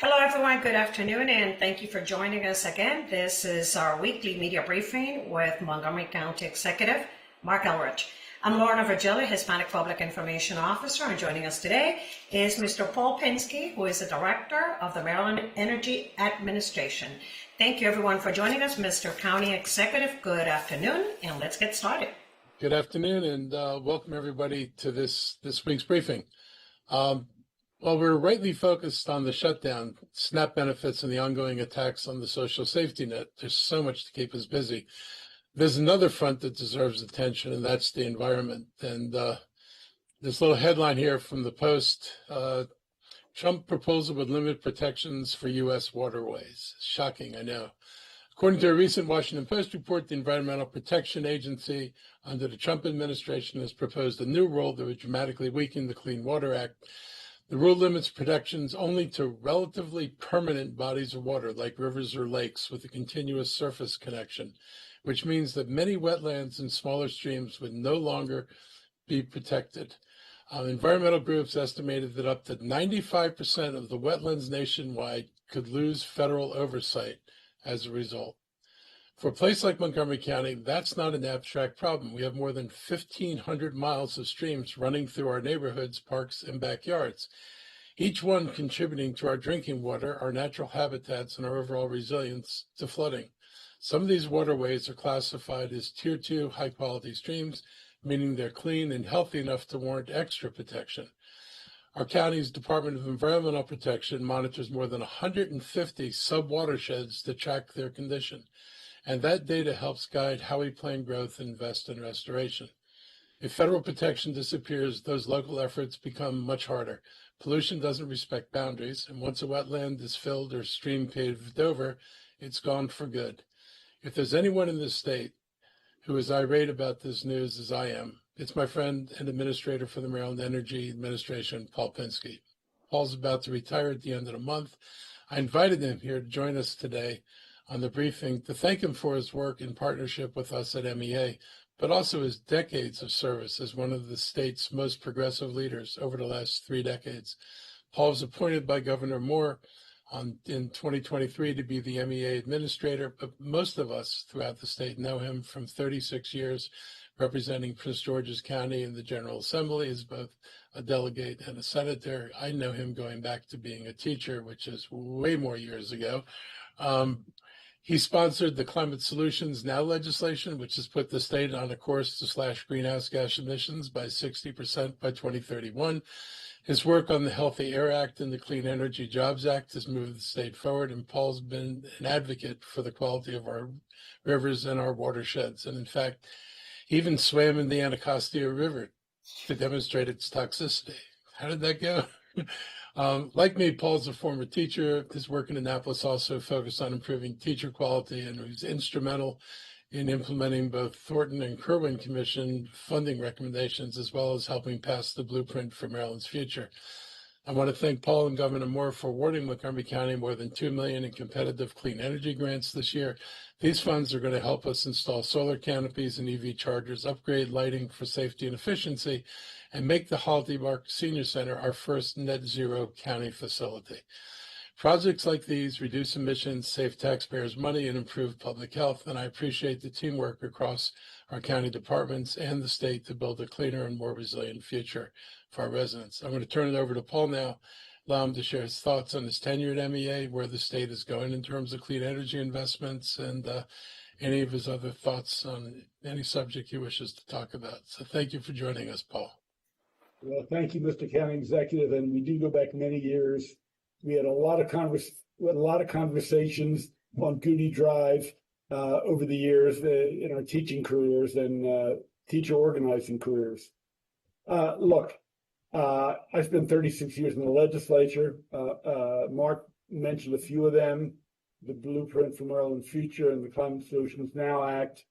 Hello, everyone. Good afternoon, and thank you for joining us again. This is our weekly media briefing with Montgomery County Executive Marc Elrich. I'm Lorna Virgilio, Hispanic Public Information Officer, and joining us today is Mr. Paul Pinsky, who is the Director of the Maryland Energy Administration. Thank you, everyone, for joining us. Mr. County Executive, good afternoon, and let's get started. Good afternoon, and welcome everybody to this week's briefing. While we're rightly focused on the shutdown, SNAP benefits, and the ongoing attacks on the social safety net, there's so much to keep us busy. There's another front that deserves attention, and that's the environment. And this little headline here from the Post, Trump proposal would limit protections for U.S. waterways. Shocking, I know. According to a recent Washington Post report, the Environmental Protection Agency under the Trump administration has proposed a new rule that would dramatically weaken the Clean Water Act. The rule limits protections only to relatively permanent bodies of water, like rivers or lakes, with a continuous surface connection, which means that many wetlands and smaller streams would no longer be protected. Environmental groups estimated that up to 95% of the wetlands nationwide could lose federal oversight as a result. For a place like Montgomery County, that's not an abstract problem. We have more than 1,500 miles of streams running through our neighborhoods, parks, and backyards, each one contributing to our drinking water, our natural habitats, and our overall resilience to flooding. Some of these waterways are classified as Tier 2 high-quality streams, meaning they're clean and healthy enough to warrant extra protection. Our county's Department of Environmental Protection monitors more than 150 sub-watersheds to track their condition. And that data helps guide how we plan growth and invest in restoration. If federal protection disappears, those local efforts become much harder. Pollution doesn't respect boundaries, and once a wetland is filled or stream paved over, it's gone for good. If there's anyone in this state who is irate about this news as I am, it's my friend and administrator for the Maryland Energy Administration, Paul Pinsky. Paul's about to retire at the end of the month. I invited him here to join us today on the briefing to thank him for his work in partnership with us at MEA, but also his decades of service as one of the state's most progressive leaders over the last 3 decades. Paul was appointed by Governor Moore in 2023 to be the MEA administrator, but most of us throughout the state know him from 36 years representing Prince George's County in the General Assembly as both a delegate and a senator. I know him going back to being a teacher, which is way more years ago. He sponsored the Climate Solutions Now legislation, which has put the state on a course to slash greenhouse gas emissions by 60% by 2031. His work on the Healthy Air Act and the Clean Energy Jobs Act has moved the state forward, and Paul's been an advocate for the quality of our rivers and our watersheds. And in fact, he even swam in the Anacostia River to demonstrate its toxicity. How did that go? Like me, Paul's a former teacher. His work in Annapolis also focused on improving teacher quality, and he was instrumental in implementing both Thornton and Kirwan Commission funding recommendations, as well as helping pass the blueprint for Maryland's future. I want to thank Paul and Governor Moore for awarding Montgomery County more than $2 million in competitive clean energy grants this year. These funds are going to help us install solar canopies and EV chargers, upgrade lighting for safety and efficiency, and make the Holiday Park Senior Center our first net zero county facility. Projects like these reduce emissions, save taxpayers money, and improve public health, and I appreciate the teamwork across our county departments and the state to build a cleaner and more resilient future for our residents. I'm going to turn it over to Paul now, allow him to share his thoughts on his tenure at MEA, where the state is going in terms of clean energy investments, and any of his other thoughts on any subject he wishes to talk about. So thank you for joining us, Paul. Well, thank you, Mr. County Executive, and we do go back many years. We had a lot of conversations on Goody Drive over the years in our teaching careers and teacher organizing careers. Look, I spent 36 years in the legislature. Mark mentioned a few of them: the Blueprint for Maryland's Future and the Climate Solutions Now Act.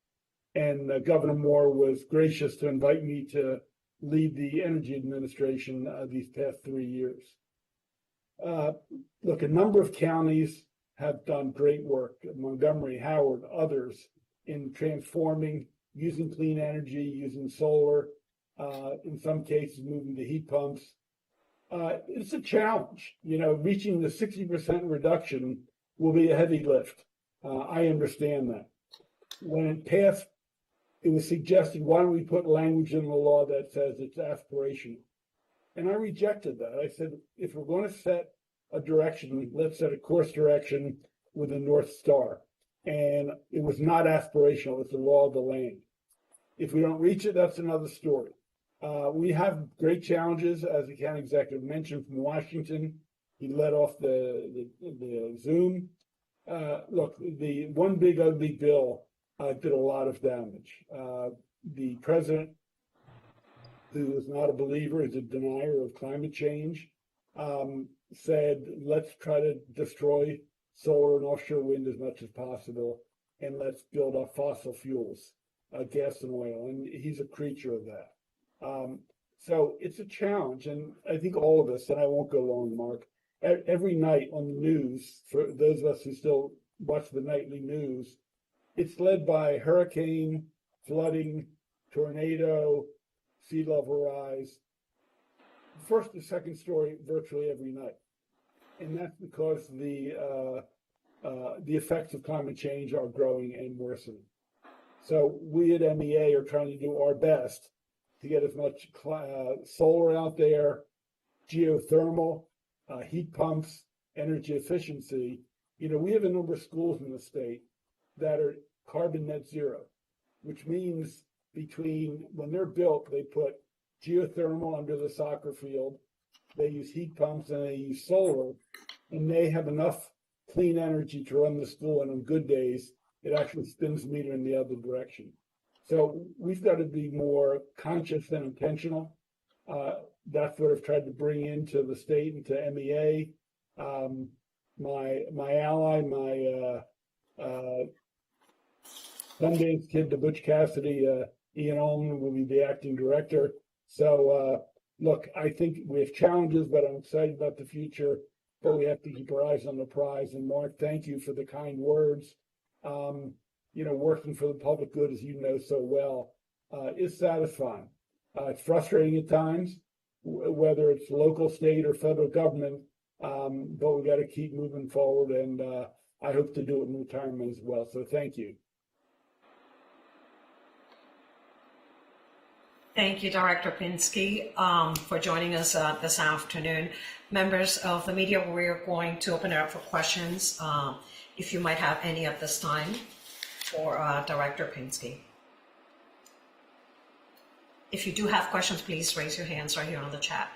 And Governor Moore was gracious to invite me to lead the Energy Administration these past 3 years. Look, a number of counties have done great work, Montgomery, Howard, others, in transforming, using clean energy, using solar, in some cases moving to heat pumps. It's a challenge. Reaching the 60% reduction will be a heavy lift. I understand that. When it passed, it was suggested, why don't we put language in the law that says it's aspirational? And I rejected that. I said, if we're going to set a direction, let's set a course direction with a North Star. And it was not aspirational, it's the law of the land. If we don't reach it, that's another story. We have great challenges, as the county executive mentioned, from Washington. He led off the Zoom. Look, the one big ugly bill did a lot of damage. The president, who is not a believer, is a denier of climate change, said, let's try to destroy solar and offshore wind as much as possible, and let's build up fossil fuels, gas and oil. And he's a creature of that. So it's a challenge, and I think all of us, and I won't go long, Mark, every night on the news, for those of us who still watch the nightly news, it's led by hurricane, flooding, tornado, sea level rise, first and second story virtually every night. And that's because the effects of climate change are growing and worsening. So we at MEA are trying to do our best to get as much solar out there, geothermal, heat pumps, energy efficiency. We have a number of schools in the state that are carbon net zero, which means between when they're built, they put geothermal under the soccer field, they use heat pumps, and they use solar, and they have enough clean energy to run the school, and on good days, it actually spins the meter in the other direction. So we've got to be more conscious and intentional. That's what I've tried to bring into the state and to MEA. My ally, my Sundance kid, to Butch Cassidy, Ian Ullman will be the acting director. So look, I think we have challenges, but I'm excited about the future. But we have to keep our eyes on the prize. And Mark, thank you for the kind words. Working for the public good, as you know so well, is satisfying. It's frustrating at times, whether it's local, state, or federal government, but we got to keep moving forward, and I hope to do it in retirement as well. So thank you. Thank you, Director Pinsky, for joining us this afternoon. Members of the media, we're going to open it up for questions, if you might have any at this time for Director Pinsky. If you do have questions, please raise your hands right here on the chat.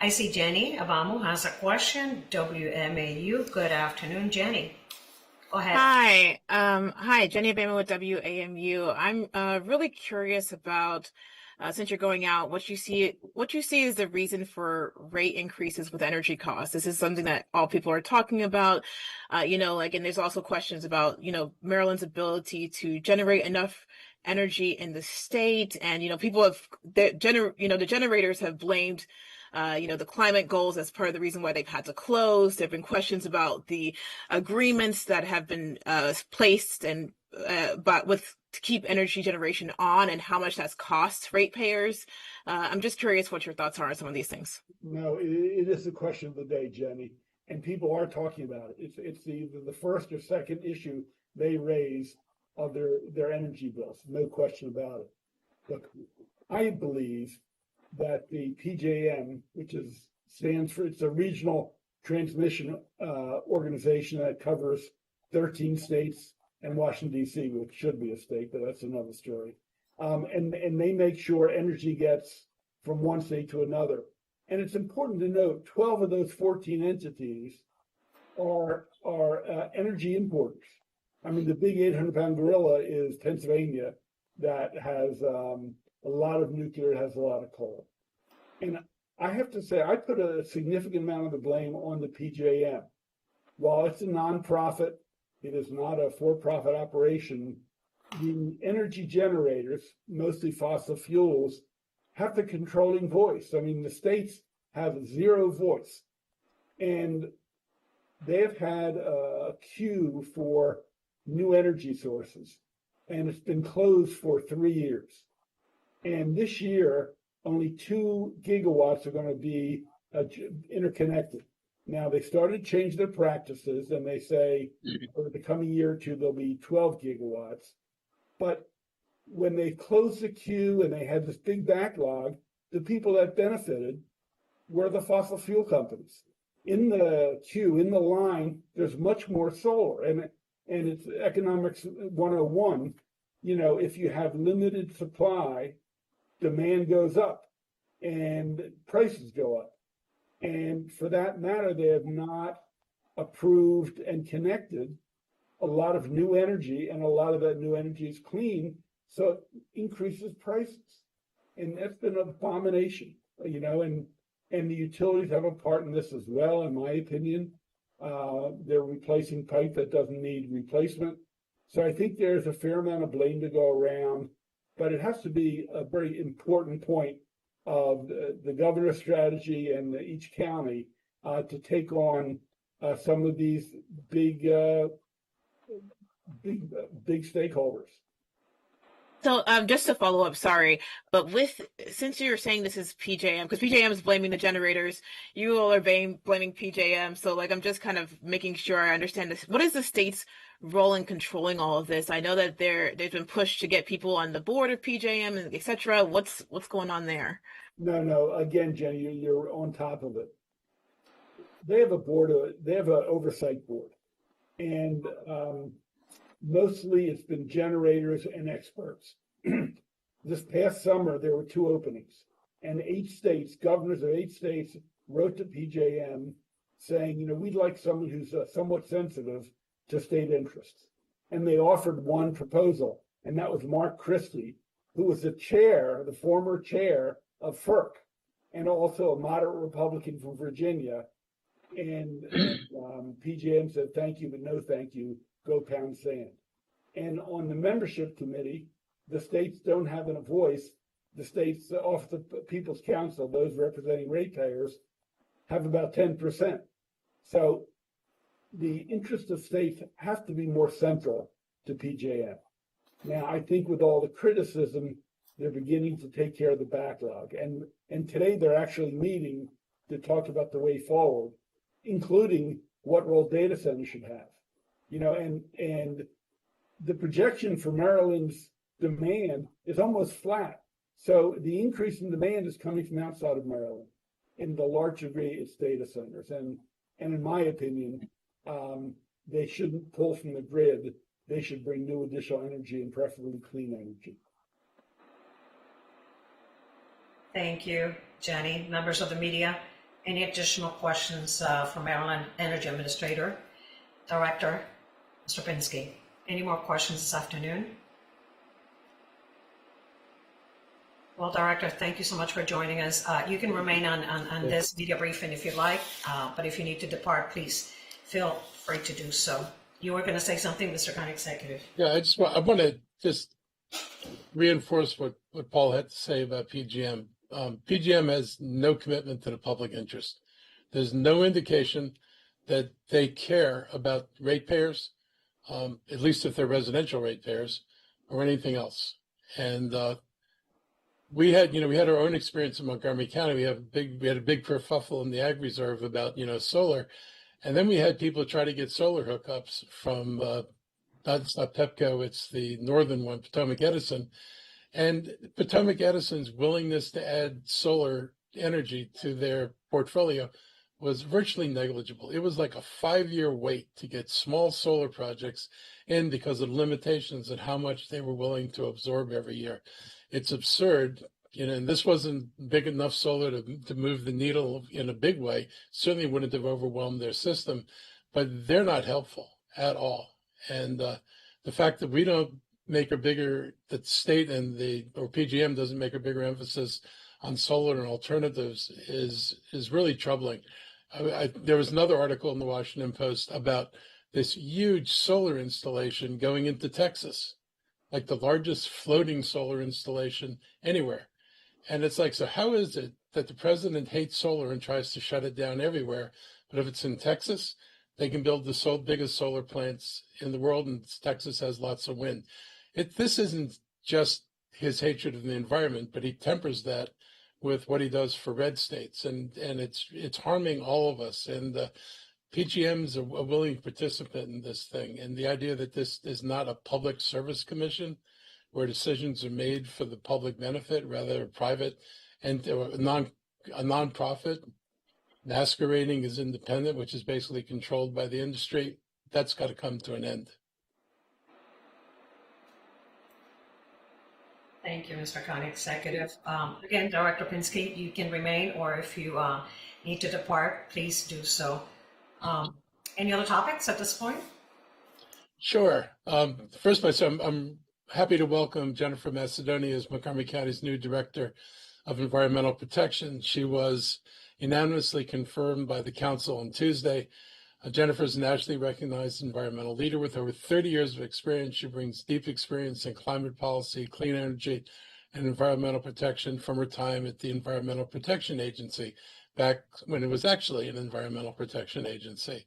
I see Jenny Abamu has a question. WMAU, good afternoon, Jenny. Go ahead. Hi, Jenny Abamu with WAMU. I'm really curious about, since you're going out, what you see is the reason for rate increases with energy costs. This is something that all people are talking about, and there's also questions about, Maryland's ability to generate enough energy in the state. And, people have, the generators have blamed the climate goals as part of the reason why they've had to close. There have been questions about the agreements that have been placed and to keep energy generation on and how much that's cost ratepayers. I'm just curious what your thoughts are on some of these things. No, it is the question of the day, Jenny, and people are talking about it. It's the first or second issue they raise of their energy bills, no question about it. Look, I believe that the PJM, which stands for, it's a regional transmission organization that covers 13 states and Washington, D.C., which should be a state, but that's another story. And they make sure energy gets from one state to another. And it's important to note 12 of those 14 entities are energy importers. I mean, the big 800-pound gorilla is Pennsylvania, that has a lot of nuclear, has a lot of coal. And I have to say, I put a significant amount of the blame on the PJM. While it's a nonprofit, it is not a for-profit operation. The energy generators, mostly fossil fuels, have the controlling voice. I mean, the states have zero voice. And they have had a queue for new energy sources, and it's been closed for 3 years. And this year, only 2 gigawatts are going to be interconnected. Now they started to change their practices, and they say over the coming year or two there'll be 12 gigawatts. But when they closed the queue and they had this big backlog, the people that benefited were the fossil fuel companies. In the queue, in the line, there's much more solar, and it's economics 101. You know, if you have limited supply, demand goes up and prices go up. And for that matter, they have not approved and connected a lot of new energy, and a lot of that new energy is clean, so it increases prices. And that's been an abomination, you know, and the utilities have a part in this as well, in my opinion. They're replacing pipe that doesn't need replacement. So I think there's a fair amount of blame to go around, but it has to be a very important point of the governor's strategy and each county to take on some of these big stakeholders. So just to follow up, sorry, but since you're saying this is PJM, because PJM is blaming the generators, you all are blaming PJM. So like, I'm just kind of making sure I understand this. What is the state's role in controlling all of this? I know that they've been pushed to get people on the board of PJM and et cetera. What's going on there? No. Again, Jenny, you're on top of it. They have a board. They have an oversight board, and mostly it's been generators and experts. This past summer, there were 2 openings, and 8 states, governors of 8 states, wrote to PJM saying, you know, we'd like someone who's somewhat sensitive to state interests. And they offered one proposal, and that was Mark Christie, who was the former chair of FERC, and also a moderate Republican from Virginia. And PJM said, thank you, but no thank you. Go pound sand. And on the membership committee, the states don't have a voice. The states, off the People's Council, those representing ratepayers, have about 10%. So the interest of states has to be more central to PJM. Now, I think with all the criticism, they're beginning to take care of the backlog. And today they're actually meeting to talk about the way forward, including what role data centers should have. You know, and the projection for Maryland's demand is almost flat. So the increase in demand is coming from outside of Maryland. In the large degree, it's data centers. And in my opinion, they shouldn't pull from the grid. They should bring new additional energy, and preferably clean energy. Thank you, Jenny. Members of the media, any additional questions for Maryland Energy Administrator, Director Mr. Pinsky? Any more questions this afternoon? Well, Director, thank you so much for joining us. You can remain on this media briefing if you'd like, but if you need to depart, please feel free to do so. You were going to say something, Mr. County Executive. Yeah, I want to just reinforce what Paul had to say about PJM. PJM has no commitment to the public interest. There's no indication that they care about ratepayers, at least if they're residential ratepayers, or anything else. And we had our own experience in Montgomery County. We had a big kerfuffle in the Ag Reserve about solar, and then we had people try to get solar hookups from it's not Pepco, it's the northern one, Potomac Edison, and Potomac Edison's willingness to add solar energy to their portfolio was virtually negligible. It was like a 5-year wait to get small solar projects in because of limitations and how much they were willing to absorb every year. It's absurd, and this wasn't big enough solar to move the needle in a big way. Certainly wouldn't have overwhelmed their system, but they're not helpful at all. And the fact that we don't make a bigger, that state or PJM doesn't make a bigger emphasis on solar and alternatives is really troubling. There was another article in the Washington Post about this huge solar installation going into Texas, like the largest floating solar installation anywhere. And it's like, so how is it that the president hates solar and tries to shut it down everywhere? But if it's in Texas, they can build the biggest solar plants in the world, and Texas has lots of wind. This isn't just his hatred of the environment, but he tempers that with what he does for red states, and it's harming all of us. And PGM is a willing participant in this thing, and the idea that this is not a public service commission where decisions are made for the public benefit, rather private and a nonprofit masquerading as independent, which is basically controlled by the industry, that's got to come to an end. Thank you, Mr. County Executive. Again, Director Pinsky, you can remain, or if you need to depart, please do so. Any other topics at this point? Sure. First, I'm happy to welcome Jennifer Macedonia as Montgomery County's new Director of Environmental Protection. She was unanimously confirmed by the council on Tuesday. Jennifer is a nationally recognized environmental leader with over 30 years of experience. She brings deep experience in climate policy, clean energy, and environmental protection from her time at the Environmental Protection Agency, back when it was actually an environmental protection agency.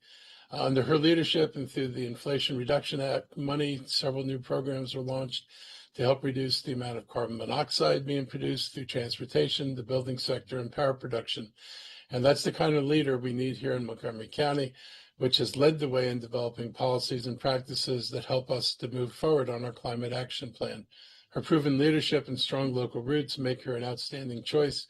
Under her leadership and through the Inflation Reduction Act money, several new programs were launched to help reduce the amount of carbon monoxide being produced through transportation, the building sector, and power production. And that's the kind of leader we need here in Montgomery County, which has led the way in developing policies and practices that help us to move forward on our climate action plan. Her proven leadership and strong local roots make her an outstanding choice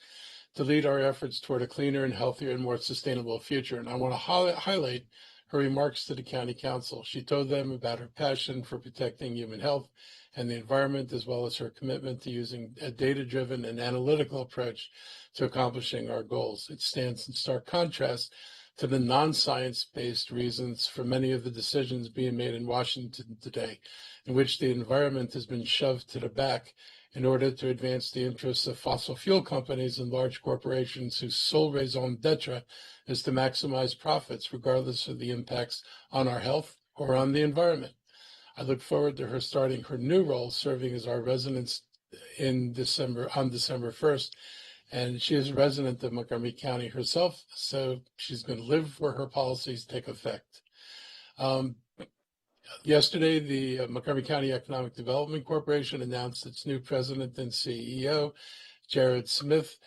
to lead our efforts toward a cleaner and healthier and more sustainable future. And I want to highlight her remarks to the County Council. She told them about her passion for protecting human health and the environment, as well as her commitment to using a data-driven and analytical approach to accomplishing our goals. It stands in stark contrast to the non-science-based reasons for many of the decisions being made in Washington today, in which the environment has been shoved to the back in order to advance the interests of fossil fuel companies and large corporations whose sole raison d'etre is to maximize profits, regardless of the impacts on our health or on the environment. I look forward to her starting her new role, serving as our resident on December 1st. And she is a resident of Montgomery County herself, so she's going to live where her policies take effect. Yesterday, the Montgomery County Economic Development Corporation announced its new president and CEO, Jared Smith,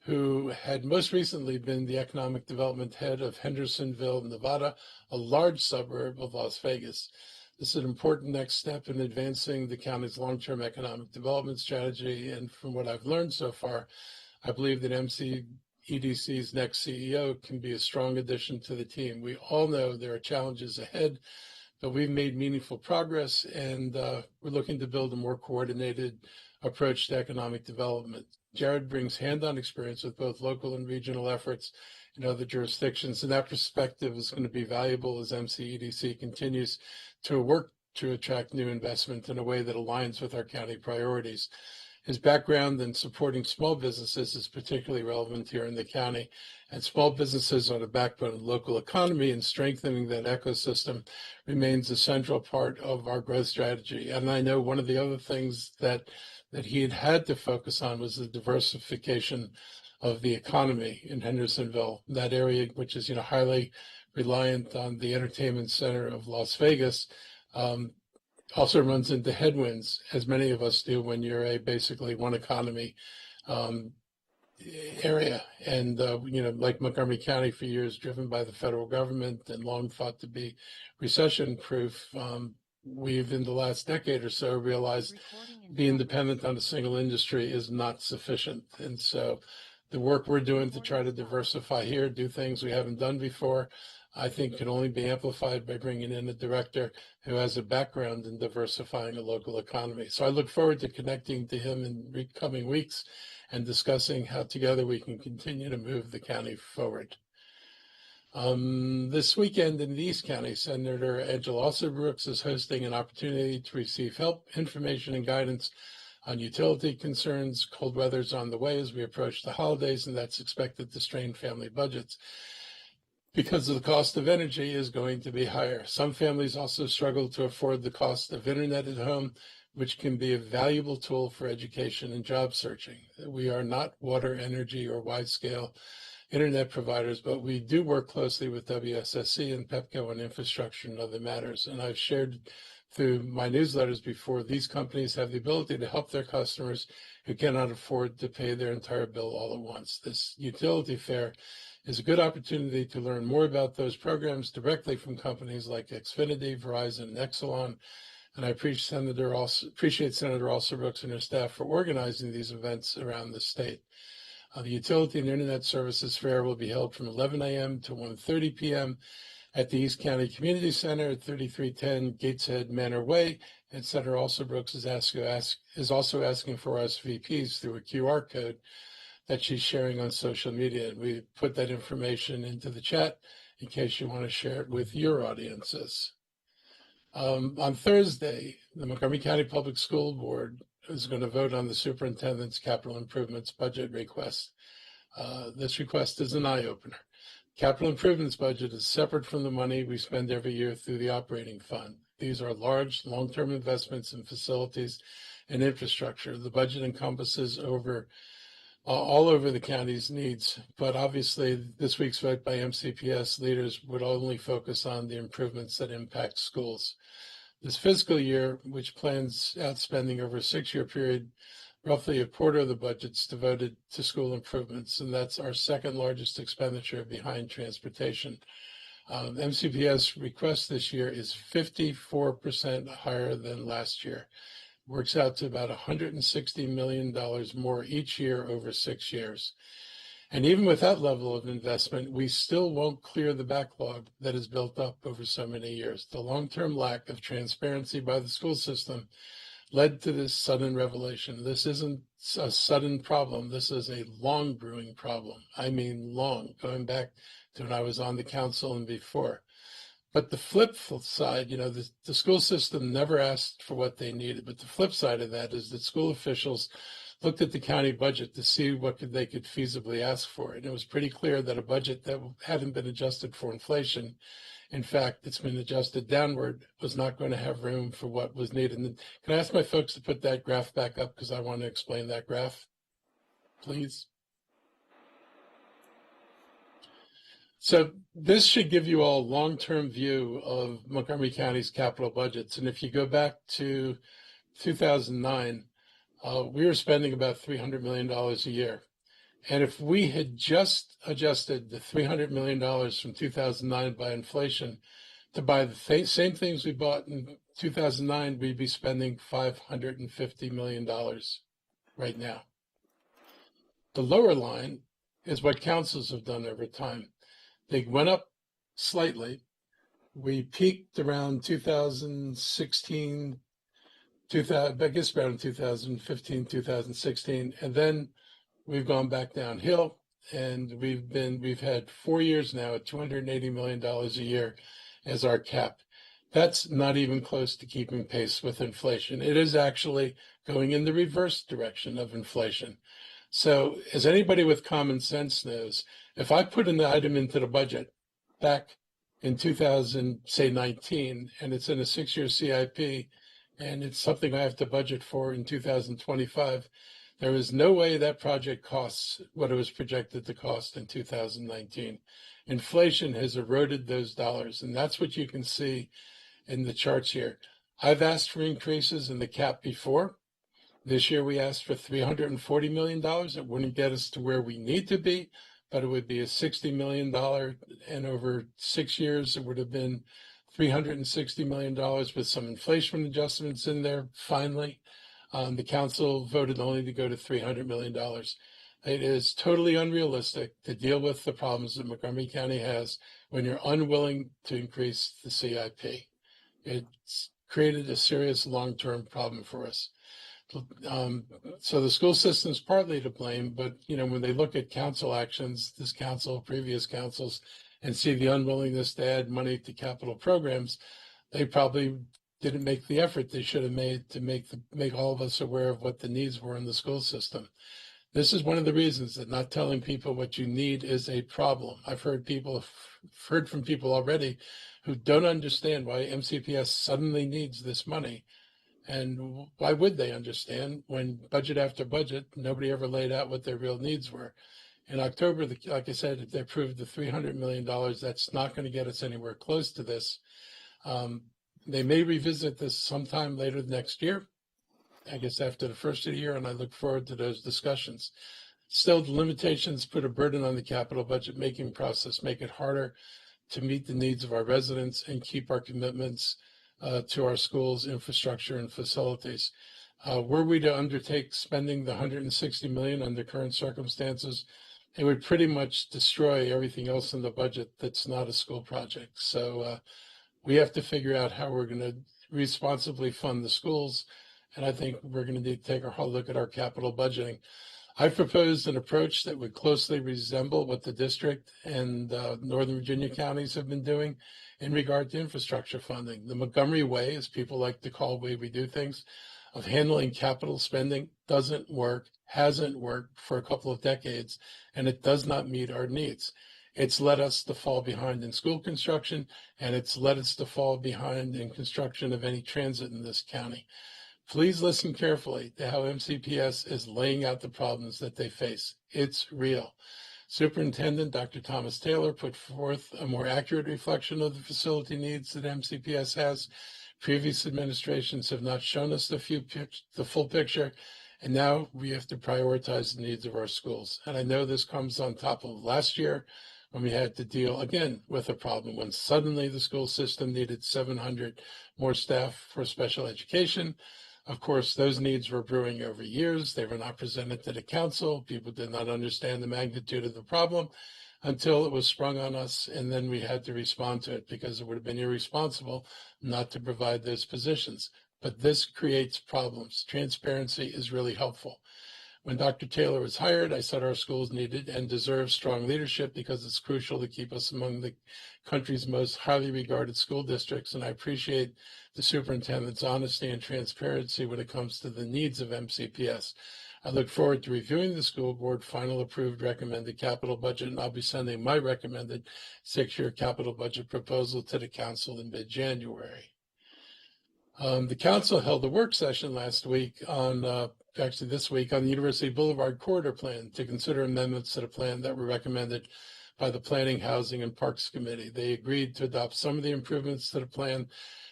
who had most recently been the economic development head of Hendersonville, Nevada, a large suburb of Las Vegas. This is an important next step in advancing the county's long-term economic development strategy. And from what I've learned so far, I believe that MCEDC's next CEO can be a strong addition to the team. We all know there are challenges ahead, but we've made meaningful progress, and we're looking to build a more coordinated approach to economic development. Jared brings hands-on experience with both local and regional efforts in other jurisdictions, and that perspective is going to be valuable as MCEDC continues to work to attract new investment in a way that aligns with our county priorities. His background in supporting small businesses is particularly relevant here in the county, and small businesses are the backbone of the local economy, and strengthening that ecosystem remains a central part of our growth strategy. And I know one of the other things that he had to focus on was the diversification of the economy in Hendersonville, that area which is highly reliant on the entertainment center of Las Vegas. Also runs into headwinds, as many of us do when you're a basically one economy area. And, like Montgomery County for years, driven by the federal government and long thought to be recession proof, we've in the last decade or so realized being dependent on a single industry is not sufficient. And so the work we're doing to try to diversify here, do things we haven't done before, I think can only be amplified by bringing in a director who has a background in diversifying a local economy. So I look forward to connecting to him in coming weeks and discussing how together we can continue to move the county forward. This weekend in the East County, Senator Angela Brooks is hosting an opportunity to receive help, information, and guidance on utility concerns. Cold weather's on the way as we approach the holidays, and that's expected to strain family budgets, because of the cost of energy is going to be higher. Some families also struggle to afford the cost of internet at home, which can be a valuable tool for education and job searching. We are not water, energy, or wide-scale internet providers, but we do work closely with WSSC and PEPCO on infrastructure and other matters. And I've shared through my newsletters before, these companies have the ability to help their customers who cannot afford to pay their entire bill all at once. This utility fair is a good opportunity to learn more about those programs directly from companies like Xfinity, Verizon, and Exelon. And I appreciate Senator Alsobrooks and her staff for organizing these events around the state. The Utility and Internet Services Fair will be held from 11 a.m. to 1:30 p.m. at the East County Community Center at 3310 Gateshead Manor Way. And Senator Alsobrooks is also asking for SVPs through a QR code that she's sharing on social media. And we put that information into the chat in case you want to share it with your audiences. On Thursday, the Montgomery County Public School Board is going to vote on the superintendent's capital improvements budget request. This request is an eye-opener. Capital improvements budget is separate from the money we spend every year through the operating fund. These are large, long-term investments in facilities and infrastructure. The budget encompasses all over the county's needs, but obviously this week's vote by MCPS leaders would only focus on the improvements that impact schools. This fiscal year, which plans out spending over a 6-year period, roughly a quarter of the budget's devoted to school improvements, and that's our second largest expenditure behind transportation. MCPS request this year is 54% higher than last year. Works out to about $160 million more each year over 6 years. And even with that level of investment, we still won't clear the backlog that is built up over so many years. The long-term lack of transparency by the school system led to this sudden revelation. This isn't a sudden problem. This is a long brewing problem. I mean long, going back to when I was on the council and before. But the flip side, the school system never asked for what they needed. But the flip side of that is that school officials looked at the county budget to see what they could feasibly ask for. And it was pretty clear that a budget that hadn't been adjusted for inflation, in fact, it's been adjusted downward, was not going to have room for what was needed. And can I ask my folks to put that graph back up, because I want to explain that graph, please? So this should give you all a long-term view of Montgomery County's capital budgets. And if you go back to 2009, we were spending about $300 million a year. And if we had just adjusted the $300 million from 2009 by inflation to buy the same things we bought in 2009, we'd be spending $550 million right now. The lower line is what councils have done over time. They went up slightly. We peaked around 2016, I guess around 2015, 2016, and then we've gone back downhill, and we've had 4 years now at $280 million a year as our cap. That's not even close to keeping pace with inflation. It is actually going in the reverse direction of inflation. So as anybody with common sense knows, if I put an item into the budget back in 2019, and it's in a 6-year CIP, and it's something I have to budget for in 2025, there is no way that project costs what it was projected to cost in 2019. Inflation has eroded those dollars, and that's what you can see in the charts here. I've asked for increases in the cap before. This year we asked for $340 million. It wouldn't get us to where we need to be, but it would be a $60 million, and over 6 years it would have been $360 million with some inflation adjustments in there. Finally, the council voted only to go to $300 million. It is totally unrealistic to deal with the problems that Montgomery County has when you're unwilling to increase the CIP. It's created a serious long-term problem for us. So the school system's partly to blame, but when they look at council actions, this council, previous councils, and see the unwillingness to add money to capital programs, they probably didn't make the effort they should have made to make all of us aware of what the needs were in the school system. This is one of the reasons that not telling people what you need is a problem. I've heard from people already who don't understand why MCPS suddenly needs this money. And why would they understand when budget after budget, nobody ever laid out what their real needs were? In October, like I said, if they approved the $300 million, that's not going to get us anywhere close to this. They may revisit this sometime later next year, I guess after the first of the year, and I look forward to those discussions. Still, the limitations put a burden on the capital budget making process, make it harder to meet the needs of our residents and keep our commitments to our schools, infrastructure, and facilities. Were we to undertake spending the $160 million under current circumstances, it would pretty much destroy everything else in the budget that's not a school project. So we have to figure out how we're going to responsibly fund the schools. And I think we're going to need to take a hard look at our capital budgeting. I proposed an approach that would closely resemble what the district and Northern Virginia counties have been doing in regard to infrastructure funding. The Montgomery way, as people like to call the way we do things, of handling capital spending doesn't work, hasn't worked for a couple of decades, and it does not meet our needs. It's led us to fall behind in school construction, and it's led us to fall behind in construction of any transit in this county. Please listen carefully to how MCPS is laying out the problems that they face. It's real. Superintendent Dr. Thomas Taylor put forth a more accurate reflection of the facility needs that MCPS has. Previous administrations have not shown us the full picture, and now we have to prioritize the needs of our schools. And I know this comes on top of last year when we had to deal again with a problem when suddenly the school system needed 700 more staff for special education. Of course, those needs were brewing over years. They were not presented to the council. People did not understand the magnitude of the problem until it was sprung on us, and then we had to respond to it because it would have been irresponsible not to provide those positions. But this creates problems. Transparency is really helpful. When Dr. Taylor was hired, I said our schools needed and deserve strong leadership because it's crucial to keep us among the country's most highly regarded school districts. And I appreciate the superintendent's honesty and transparency when it comes to the needs of MCPS. I look forward to reviewing the school board final approved recommended capital budget, and I'll be sending my recommended 6-year capital budget proposal to the council in mid-January. The council held a work session last week this week on the University Boulevard Corridor Plan to consider amendments to the plan that were recommended by the Planning, Housing, and Parks Committee. They agreed to adopt some of the improvements to the plan.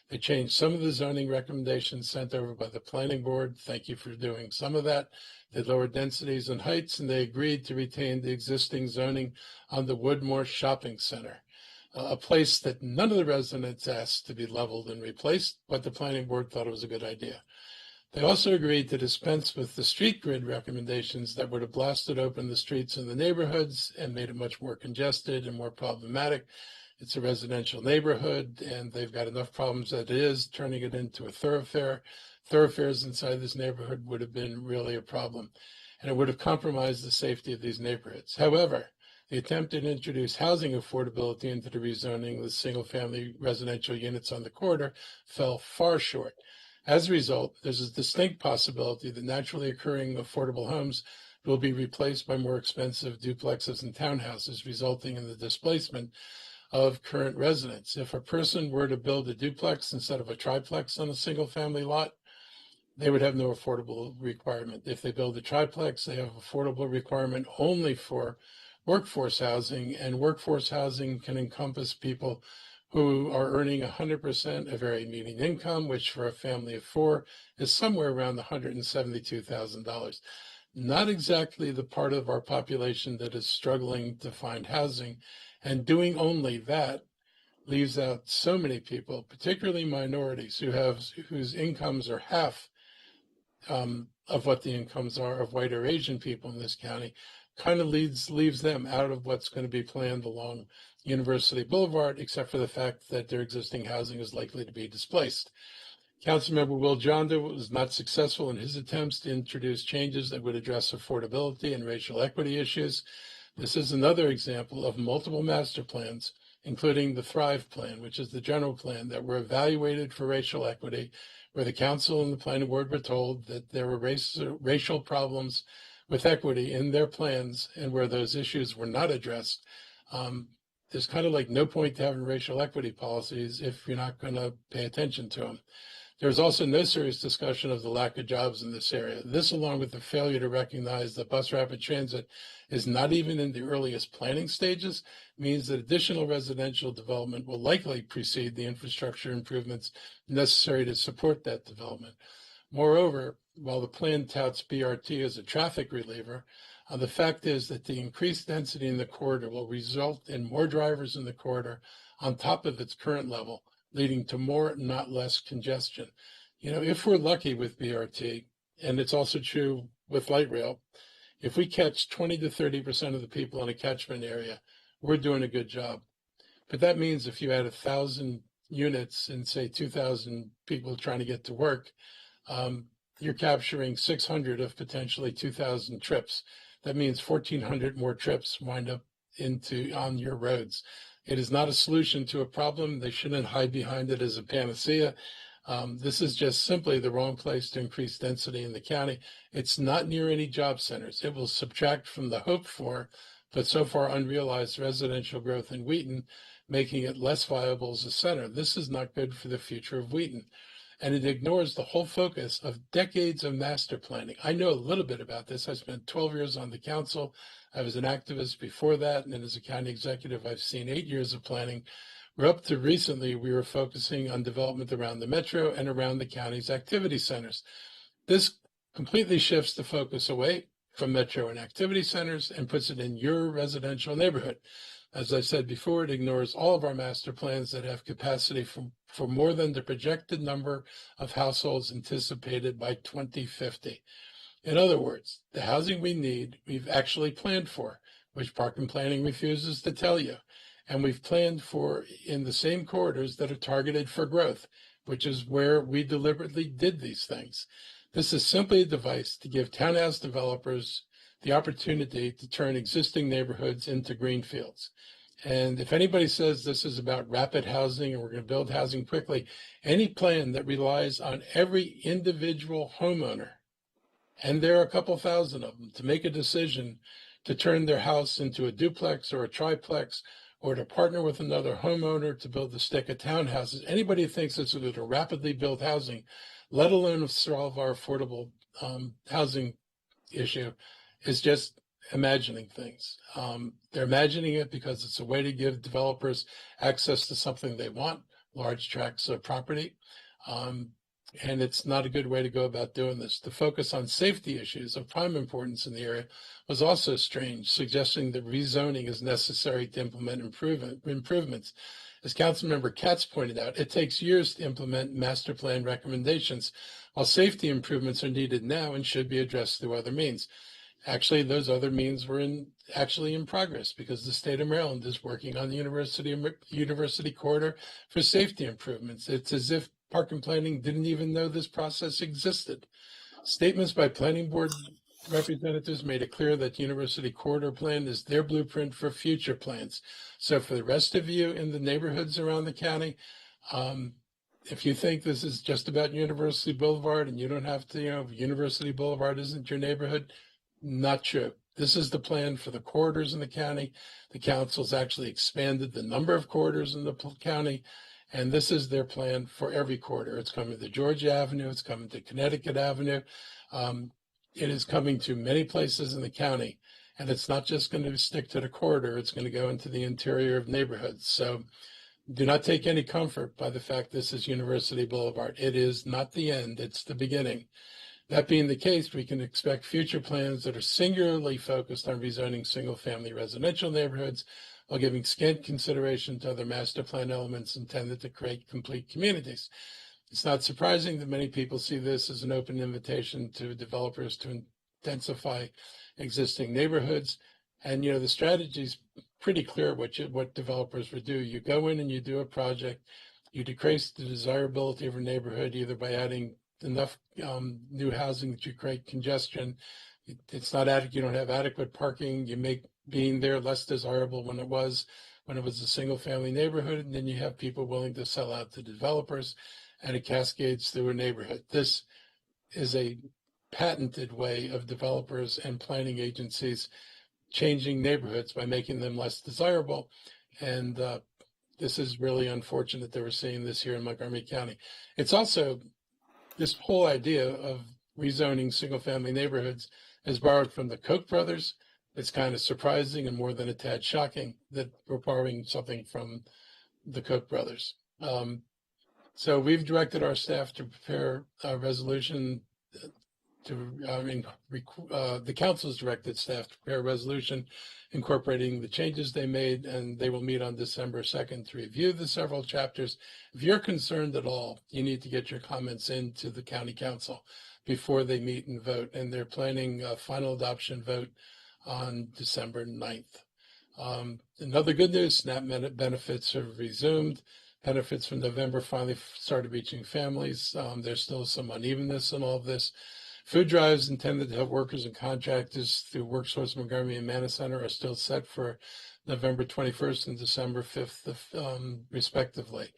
They changed some of the zoning recommendations sent over by the Planning Board. Thank you for doing some of that. They lowered densities and heights, and they agreed to retain the existing zoning on the Woodmore Shopping Center, a place that none of the residents asked to be leveled and replaced, but the Planning Board thought it was a good idea. They also agreed to dispense with the street grid recommendations that would have blasted open the streets in the neighborhoods and made it much more congested and more problematic. It's a residential neighborhood, and they've got enough problems as it is. Turning it into a thoroughfare. Thoroughfares inside this neighborhood would have been really a problem, and it would have compromised the safety of these neighborhoods. However, the attempt to introduce housing affordability into the rezoning with single-family residential units on the corridor fell far short. As a result, there's a distinct possibility that naturally occurring affordable homes will be replaced by more expensive duplexes and townhouses, resulting in the displacement of current residents. If a person were to build a duplex instead of a triplex on a single-family lot, they would have no affordable requirement. If they build a triplex, they have affordable requirement only for workforce housing, and workforce housing can encompass people who are earning 100% of area median income, which for a family of 4 is somewhere around $172,000. Not exactly the part of our population that is struggling to find housing, and doing only that leaves out so many people, particularly minorities whose incomes are half of what the incomes are of white or Asian people in this county. Kind of leaves them out of what's going to be planned along University Boulevard, except for the fact that their existing housing is likely to be displaced. Councilmember Will Jonda was not successful in his attempts to introduce changes that would address affordability and racial equity issues. This is another example of multiple master plans, including the Thrive Plan, which is the general plan that were evaluated for racial equity, where the council and the planning board were told that there were racial problems with equity in their plans, and where those issues were not addressed. There's kind of like no point to having racial equity policies if you're not going to pay attention to them. There's also no serious discussion of the lack of jobs in this area. This, along with the failure to recognize that bus rapid transit is not even in the earliest planning stages, means that additional residential development will likely precede the infrastructure improvements necessary to support that development. Moreover, while the plan touts BRT as a traffic reliever, the fact is that the increased density in the corridor will result in more drivers in the corridor on top of its current level, leading to more, not less, congestion. If we're lucky with BRT, and it's also true with light rail, if we catch 20 to 30% of the people in a catchment area, we're doing a good job. But that means if you add 1,000 units and say 2,000 people trying to get to work, you're capturing 600 of potentially 2,000 trips. That means 1,400 more trips wind up on your roads. It is not a solution to a problem. They shouldn't hide behind it as a panacea. This is just simply the wrong place to increase density in the county. It's not near any job centers. It will subtract from the hoped for, but so far unrealized residential growth in Wheaton, making it less viable as a center. This is not good for the future of Wheaton. And it ignores the whole focus of decades of master planning. I know a little bit about this. I spent 12 years on the council. I was an activist before that, and then as a county executive, I've seen 8 years of planning. We're up to recently, we were focusing on development around the metro and around the county's activity centers. This completely shifts the focus away from metro and activity centers and puts it in your residential neighborhood. As I said before, it ignores all of our master plans that have capacity for more than the projected number of households anticipated by 2050. In other words, the housing we need, we've actually planned for, which Park and Planning refuses to tell you. And we've planned for in the same corridors that are targeted for growth, which is where we deliberately did these things. This is simply a device to give townhouse developers the opportunity to turn existing neighborhoods into greenfields. And if anybody says this is about rapid housing and we're going to build housing quickly, any plan that relies on every individual homeowner, and there are a couple thousand of them, to make a decision to turn their house into a duplex or a triplex, or to partner with another homeowner to build a stick of townhouses, anybody who thinks this is going to rapidly build housing, let alone solve our affordable housing issue, is just imagining things. They're imagining it because it's a way to give developers access to something they want, large tracts of property. And it's not a good way to go about doing this. The focus on safety issues of prime importance in the area was also strange, suggesting that rezoning is necessary to implement improvements. As Councilmember Katz pointed out, it takes years to implement master plan recommendations, while safety improvements are needed now and should be addressed through other means. Actually, those other means were in progress because the state of Maryland is working on the university corridor for safety improvements. It's as if Park and Planning didn't even know this process existed. Statements by planning board representatives made it clear that University Corridor Plan is their blueprint for future plans. So for the rest of you in the neighborhoods around the county, if you think this is just about University Boulevard and you don't have to, University Boulevard isn't your neighborhood, not true. This is the plan for the corridors in the county. The council's actually expanded the number of corridors in the county, and this is their plan for every corridor. It's coming to Georgia Avenue. It's coming to Connecticut Avenue. It is coming to many places in the county, and it's not just going to stick to the corridor. It's going to go into the interior of neighborhoods. So do not take any comfort by the fact this is University Boulevard. It is not the end. It's the beginning. That being the case, we can expect future plans that are singularly focused on rezoning single-family residential neighborhoods while giving scant consideration to other master plan elements intended to create complete communities. It's not surprising that many people see this as an open invitation to developers to intensify existing neighborhoods. And, the strategy is pretty clear what developers would do. You go in and you do a project, you decrease the desirability of a neighborhood either by adding enough new housing that you create congestion. It's not adequate. You don't have adequate parking. You make being there less desirable when it was a single family neighborhood. And then you have people willing to sell out to developers, and it cascades through a neighborhood. This is a patented way of developers and planning agencies changing neighborhoods by making them less desirable. And this is really unfortunate that we're seeing this here in Montgomery County. It's also this whole idea of rezoning single-family neighborhoods is borrowed from the Koch brothers. It's kind of surprising and more than a tad shocking that we're borrowing something from the Koch brothers. So we've directed our staff to prepare a resolution the council's directed staff to prepare a resolution incorporating the changes they made, and they will meet on December 2nd to review the several chapters. If you're concerned at all, you need to get your comments into the county council before they meet and vote, and they're planning a final adoption vote on December 9th. Another good news, SNAP benefits have resumed. Benefits from November finally started reaching families. There's still some unevenness in all of this. Food drives intended to help workers and contractors through WorkSource Montgomery and Manna Center are still set for November 21st and December 5th, respectively.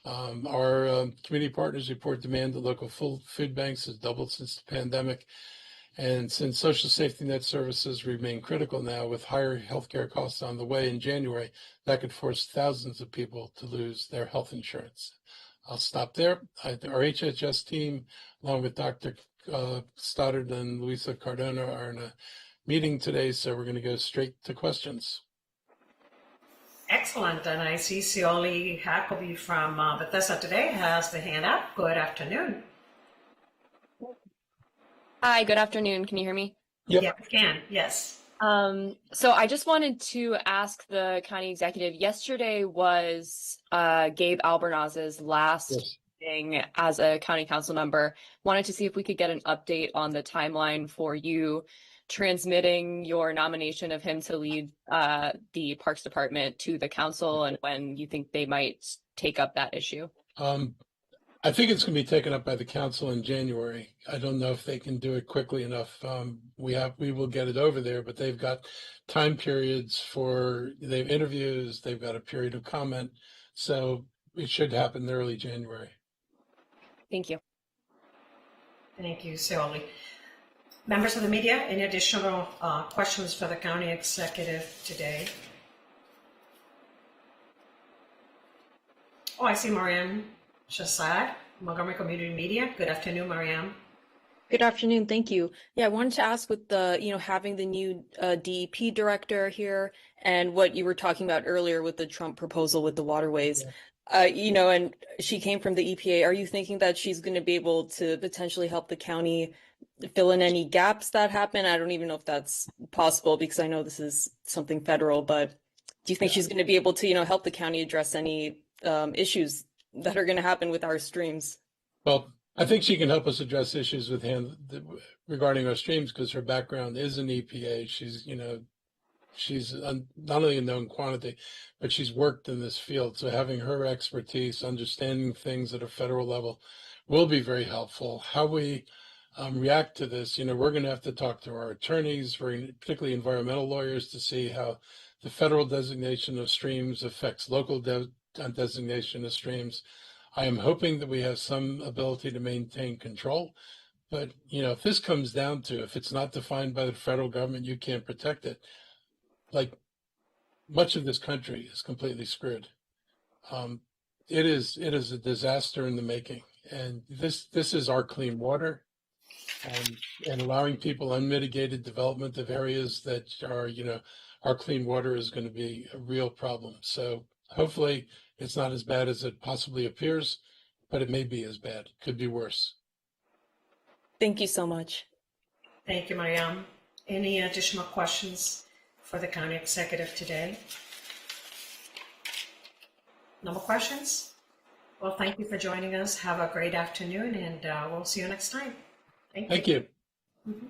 Our community partners report demand at local food banks has doubled since the pandemic. And since social safety net services remain critical now with higher healthcare costs on the way in January, that could force thousands of people to lose their health insurance. I'll stop there. Our HHS team, along with Dr. Stoddard and Luisa Cardona, are in a meeting today, so we're going to go straight to questions. Excellent. And I see Sioli Hakobi from Bethesda Today has the hand up. Good afternoon. Hi, good afternoon. Can you hear me? Yep. Yeah, we can. Yes. So I just wanted to ask the county executive, yesterday was Gabe Albernaz's last meeting as a county council member. Wanted to see if we could get an update on the timeline for you transmitting your nomination of him to lead the Parks Department to the council and when you think they might take up that issue. I think it's going to be taken up by the council in January. I don't know if they can do it quickly enough. We will get it over there, but they've got time periods they have interviews, they've got a period of comment. So it should happen early January. Thank you. Thank you, Sioli. Members of the media, any additional questions for the county executive today? Oh, I see Marianne Shasad, Montgomery Community Media. Good afternoon, Marianne. Good afternoon. Thank you. Yeah, I wanted to ask with the, having the new DEP director here and what you were talking about earlier with the Trump proposal with the waterways, and she came from the EPA. Are you thinking that she's going to be able to potentially help the county fill in any gaps that happen? I don't even know if that's possible because I know this is something federal, but do you think she's going to be able to, help the county address any issues that are going to happen with our streams? Well, I think she can help us address issues regarding our streams because her background is in EPA. She's not only a known quantity, but she's worked in this field. So having her expertise, understanding things at a federal level will be very helpful. How we react to this, we're going to have to talk to our attorneys, particularly environmental lawyers, to see how the federal designation of streams affects local designation of streams. I am hoping that we have some ability to maintain control, but if this comes down to, if it's not defined by the federal government, you can't protect it. Like much of this country is completely screwed. It is a disaster in the making, and this is our clean water, and allowing people unmitigated development of areas that are our clean water is going to be a real problem. So hopefully it's not as bad as it possibly appears, but it may be as bad. Could be worse. Thank you so much. Thank you, Mariam. Any additional questions for the county executive today? No more questions? Well, thank you for joining us. Have a great afternoon, and we'll see you next time. Thank you. Mm-hmm.